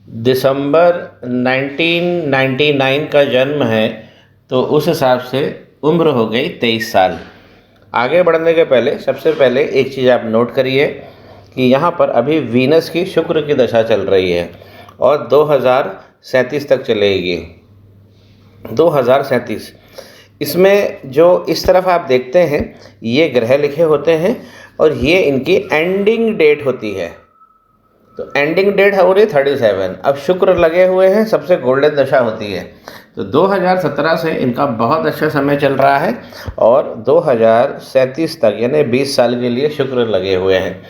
दिसंबर 1999 का जन्म है, तो उस हिसाब से उम्र हो गई 23 साल। आगे बढ़ने के पहले सबसे पहले एक चीज़ आप नोट करिए कि यहाँ पर अभी वीनस की शुक्र की दशा चल रही है और 2037 तक चलेगी। 2037 इसमें जो इस तरफ आप देखते हैं ये ग्रह लिखे होते हैं और ये इनकी एंडिंग डेट होती है। तो एंडिंग डेट है रही 37। अब शुक्र लगे हुए हैं, सबसे गोल्डन दशा होती है। तो 2017 से इनका बहुत अच्छा समय चल रहा है और 2037 तक यानी 20 साल के लिए शुक्र लगे हुए हैं।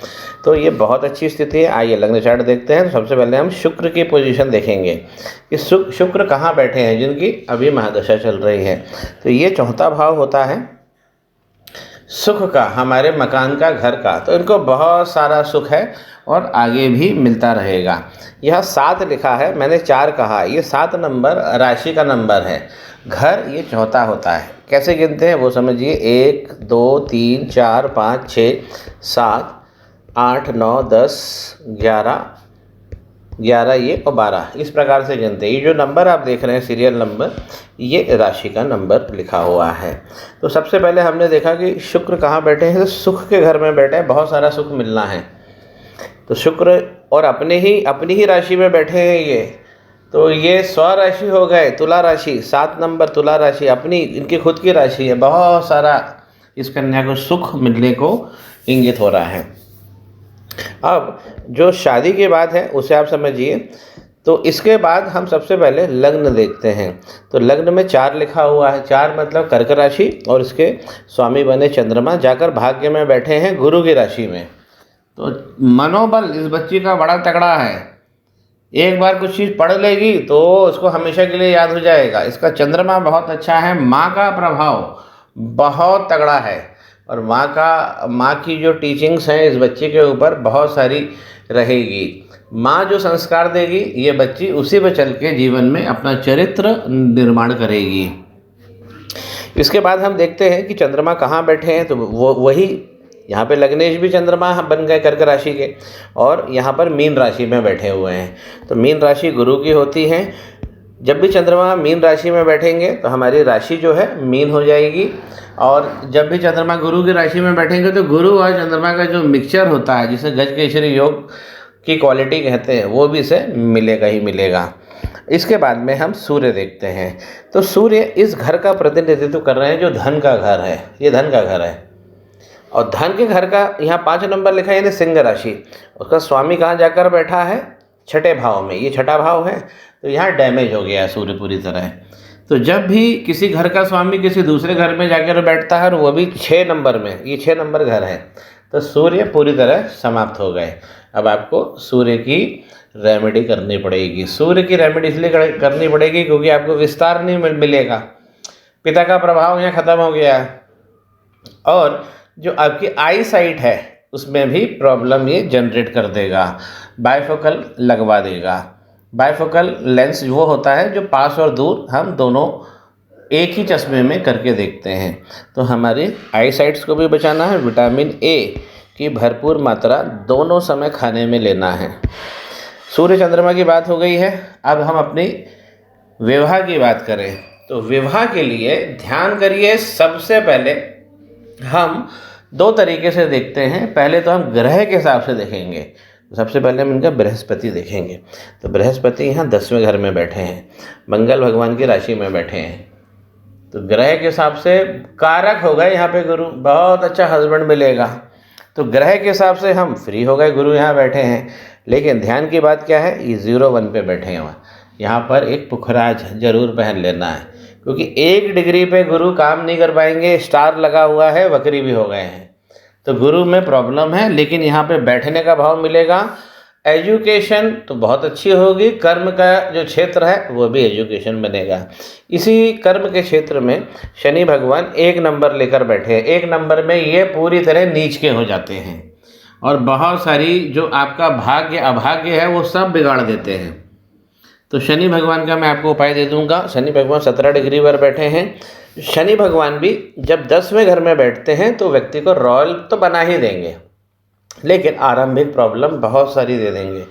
तो ये बहुत अच्छी स्थिति है। आइए लग्न चार्ट देखते हैं। तो सबसे पहले हम शुक्र की पोजीशन देखेंगे कि शुक्र कहाँ बैठे हैं, जिनकी अभी महादशा चल रही है। तो ये चौथा भाव होता है सुख का, हमारे मकान का, घर का। तो इनको बहुत सारा सुख है और आगे भी मिलता रहेगा। यह 7 लिखा है, मैंने 4 कहा, ये 7 नंबर राशि का नंबर है। घर ये चौथा होता है। कैसे गिनते हैं वो समझिए। 1 2 3 4 5 6 7 8 9 10 11 11 ये और 12 इस प्रकार से गिनते हैं। ये जो नंबर आप देख रहे हैं सीरियल नंबर, ये राशि का नंबर लिखा हुआ है। तो सबसे पहले हमने देखा कि शुक्र कहाँ बैठे हैं, तो सुख के घर में बैठे हैं, बहुत सारा सुख मिलना है। तो शुक्र और अपनी ही राशि में बैठे हैं ये। तो ये स्वराशि हो गए, तुला राशि, 7 नंबर तुला राशि अपनी इनकी खुद की राशि है। बहुत सारा इस कन्या को सुख मिलने को इंगित हो रहा है। अब जो शादी के बाद है उसे आप समझिए। तो इसके बाद हम सबसे पहले लग्न देखते हैं। तो लग्न में 4 लिखा हुआ है। 4 मतलब कर्क राशि और इसके स्वामी बने चंद्रमा जाकर भाग्य में बैठे हैं गुरु की राशि में। तो मनोबल इस बच्ची का बड़ा तगड़ा है। एक बार कुछ चीज़ पढ़ लेगी तो उसको हमेशा के लिए याद हो जाएगा। इसका चंद्रमा बहुत अच्छा है। माँ का प्रभाव बहुत तगड़ा है और माँ की जो टीचिंग्स हैं इस बच्चे के ऊपर बहुत सारी रहेगी। माँ जो संस्कार देगी ये बच्ची उसी पर चल के जीवन में अपना चरित्र निर्माण करेगी। इसके बाद हम देखते हैं कि चंद्रमा कहाँ बैठे हैं। तो वो वही यहाँ पे लग्नेश भी चंद्रमा बन गए कर्क राशि के और यहाँ पर मीन राशि में बैठे हुए हैं। तो मीन राशि गुरु की होती है। जब भी चंद्रमा मीन राशि में बैठेंगे तो हमारी राशि जो है मीन हो जाएगी। और जब भी चंद्रमा गुरु की राशि में बैठेंगे तो गुरु और चंद्रमा का जो मिक्सचर होता है, जिसे गज केसरी योग की क्वालिटी कहते हैं, वो भी इसे मिलेगा ही मिलेगा। इसके बाद में हम सूर्य देखते हैं। तो सूर्य इस घर का प्रतिनिधित्व कर रहे हैं जो धन का घर है। ये धन का घर है और धन के घर का यहाँ 5 नंबर लिखा है यानी सिंह राशि। उसका स्वामी कहाँ जाकर बैठा है, 6ठे भाव में। ये 6ठा भाव है। तो यहाँ डैमेज हो गया है सूर्य पूरी तरह। तो जब भी किसी घर का स्वामी किसी दूसरे घर में जाकर बैठता है और वो भी 6 नंबर में, ये 6 नंबर घर है, तो सूर्य पूरी तरह समाप्त हो गए। अब आपको सूर्य की रेमेडी करनी पड़ेगी। सूर्य की रेमेडी इसलिए करनी पड़ेगी क्योंकि आपको विस्तार नहीं मिलेगा। पिता का प्रभाव यहाँ ख़त्म हो गया है और जो आपकी आई साइट है उसमें भी प्रॉब्लम ये जनरेट कर देगा। बायफोकल लगवा देगा। बायफोकल लेंस वो होता है जो पास और दूर हम दोनों एक ही चश्मे में करके देखते हैं। तो हमारी आई साइट्स को भी बचाना है। विटामिन ए की भरपूर मात्रा दोनों समय खाने में लेना है। सूर्य चंद्रमा की बात हो गई है। अब हम अपनी विवाह की बात करें। तो विवाह के लिए ध्यान करिए, सबसे पहले हम 2 तरीके से देखते हैं। पहले तो हम ग्रह के हिसाब से देखेंगे। सबसे पहले हम इनका बृहस्पति देखेंगे। तो बृहस्पति यहाँ 10वें घर में बैठे हैं, मंगल भगवान की राशि में बैठे हैं। तो ग्रह के हिसाब से कारक हो गए यहाँ पे गुरु, बहुत अच्छा हस्बैंड मिलेगा। तो ग्रह के हिसाब से हम फ्री हो गए, गुरु यहाँ बैठे हैं। लेकिन ध्यान की बात क्या है, ये 0-1 पे बैठे हैं। यहाँ पर एक पुखराज जरूर पहन लेना है क्योंकि 1 डिग्री पे गुरु काम नहीं कर पाएंगे। स्टार लगा हुआ है, वक्री भी हो गए हैं। तो गुरु में प्रॉब्लम है, लेकिन यहाँ पे बैठने का भाव मिलेगा। एजुकेशन तो बहुत अच्छी होगी। कर्म का जो क्षेत्र है वो भी एजुकेशन बनेगा। इसी कर्म के क्षेत्र में शनि भगवान 1 नंबर लेकर बैठे हैं। 1 नंबर में ये पूरी तरह नीच के हो जाते हैं और बहुत सारी जो आपका भाग्य अभाग्य है वो सब बिगाड़ देते हैं। तो शनि भगवान का मैं आपको उपाय दे दूंगा। शनि भगवान 17 डिग्री पर बैठे हैं। शनि भगवान भी जब 10वें घर में बैठते हैं तो व्यक्ति को रॉयल तो बना ही देंगे, लेकिन आरंभिक प्रॉब्लम बहुत सारी दे देंगे।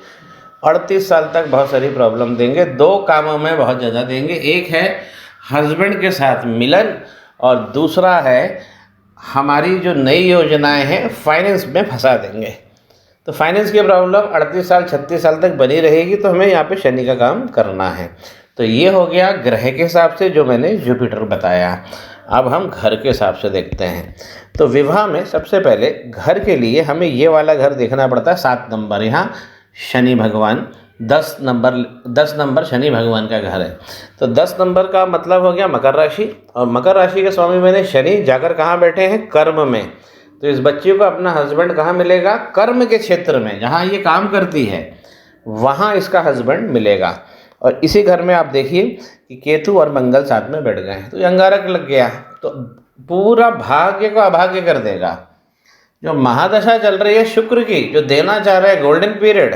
38 साल तक बहुत सारी प्रॉब्लम देंगे। दो कामों में बहुत ज़्यादा देंगे, एक है हस्बैंड के साथ मिलन और दूसरा है हमारी जो नई योजनाएं हैं फाइनेंस में फंसा देंगे। तो फाइनेंस की प्रॉब्लम 38 साल 36 साल तक बनी रहेगी, तो हमें यहाँ पे शनि का काम करना है। तो ये हो गया ग्रह के हिसाब से जो मैंने जुपिटर बताया। अब हम घर के हिसाब से देखते हैं। तो विवाह में सबसे पहले घर के लिए हमें ये वाला घर देखना पड़ता है, 7 नंबर। यहाँ शनि भगवान 10 नंबर शनि भगवान का घर है। तो 10 नंबर का मतलब हो गया मकर राशि, और मकर राशि के स्वामी मैंने शनि जाकर कहाँ बैठे हैं, कर्म में। तो इस बच्ची को अपना हस्बैंड कहाँ मिलेगा, कर्म के क्षेत्र में, जहाँ ये काम करती है वहाँ इसका हस्बैंड मिलेगा। और इसी घर में आप देखिए कि केतु और मंगल साथ में बैठ गए हैं, तो ये अंगारक लग गया, तो पूरा भाग्य को अभाग्य कर देगा। जो महादशा चल रही है शुक्र की, जो देना चाह रहे हैं गोल्डन पीरियड,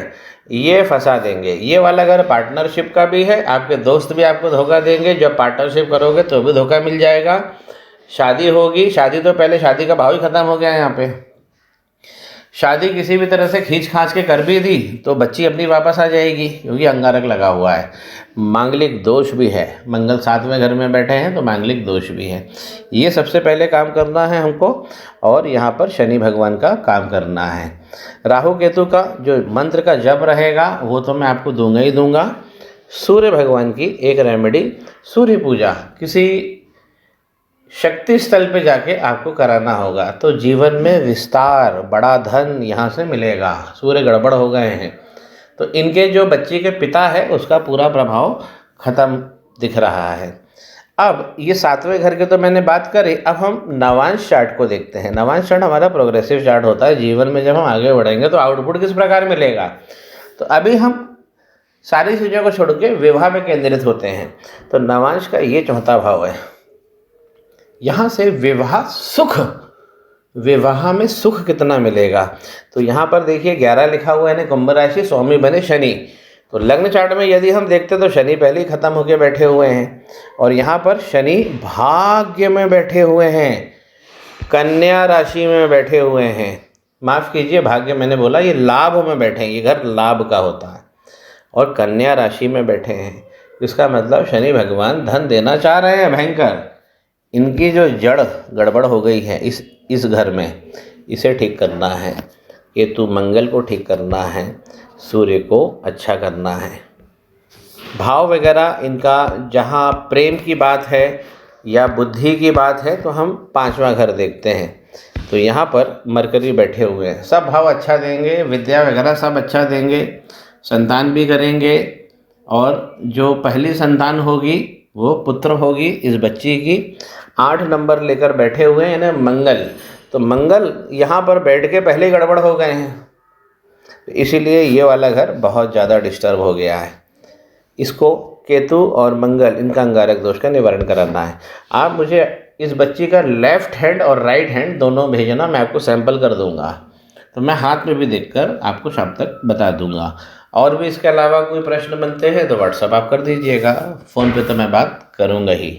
ये फंसा देंगे। ये वाला घर पार्टनरशिप का भी है, आपके दोस्त भी आपको धोखा देंगे, जब पार्टनरशिप करोगे तो भी धोखा मिल जाएगा। शादी होगी, शादी तो पहले शादी का भाव ही ख़त्म हो गया है। यहाँ पे शादी किसी भी तरह से खींच खांच के कर भी दी तो बच्ची अपनी वापस आ जाएगी, क्योंकि अंगारक लगा हुआ है। मांगलिक दोष भी है, मंगल 7वें घर में बैठे हैं तो मांगलिक दोष भी है। ये सबसे पहले काम करना है हमको, और यहाँ पर शनि भगवान का काम करना है। राहु केतु का जो मंत्र का जप रहेगा वो तो मैं आपको दूंगा ही दूंगा। सूर्य भगवान की एक रेमेडी, सूर्य पूजा किसी शक्ति स्थल पे जाके आपको कराना होगा, तो जीवन में विस्तार, बड़ा धन यहाँ से मिलेगा। सूर्य गड़बड़ हो गए हैं तो इनके जो बच्चे के पिता है उसका पूरा प्रभाव खत्म दिख रहा है। अब ये 7वें घर की तो मैंने बात करी, अब हम नवांश चार्ट को देखते हैं। नवांश चार्ट हमारा प्रोग्रेसिव चार्ट होता है। जीवन में जब हम आगे बढ़ेंगे तो आउटपुट किस प्रकार मिलेगा। तो अभी हम सारी चीज़ों को छोड़ के विवाह में केंद्रित होते हैं। तो नवांश का ये चौथा भाव है, यहाँ से विवाह सुख, विवाह में सुख कितना मिलेगा। तो यहाँ पर देखिए 11 लिखा हुआ है ना, कुंभ राशि, स्वामी बने शनि। तो लग्न चार्ट में यदि हम देखते तो शनि पहले ही खत्म होकर बैठे हुए हैं, और यहाँ पर शनि भाग्य में बैठे हुए हैं, कन्या राशि में बैठे हुए हैं। माफ़ कीजिए, भाग्य मैंने बोला, ये लाभ में बैठे हैं, ये घर लाभ का होता है, और कन्या राशि में बैठे हैं। इसका मतलब शनि भगवान धन देना चाह रहे हैं भयंकर। इनकी जो जड़ गड़बड़ हो गई है इस घर में, इसे ठीक करना है। केतु मंगल को ठीक करना है, सूर्य को अच्छा करना है। भाव वगैरह इनका जहाँ प्रेम की बात है या बुद्धि की बात है तो हम 5वां घर देखते हैं। तो यहाँ पर मरकरी बैठे हुए हैं, सब भाव अच्छा देंगे, विद्या वगैरह सब अच्छा देंगे, संतान भी करेंगे, और जो पहली संतान होगी वो पुत्र होगी इस बच्ची की। 8 नंबर लेकर बैठे हुए हैं ना मंगल, तो मंगल यहाँ पर बैठ के पहले ही गड़बड़ हो गए हैं, इसीलिए ये वाला घर बहुत ज़्यादा डिस्टर्ब हो गया है। इसको केतु और मंगल, इनका अंगारक दोष का निवारण कराना है। आप मुझे इस बच्ची का लेफ्ट हैंड और राइट हैंड दोनों भेजना, मैं आपको सैंपल कर दूंगा, तो मैं हाथ में भी देखकर आपको शाम तक बता दूंगा। और भी इसके अलावा कोई प्रश्न बनते हैं तो व्हाट्सअप आप कर दीजिएगा, फ़ोन पे तो मैं बात करूंगा ही।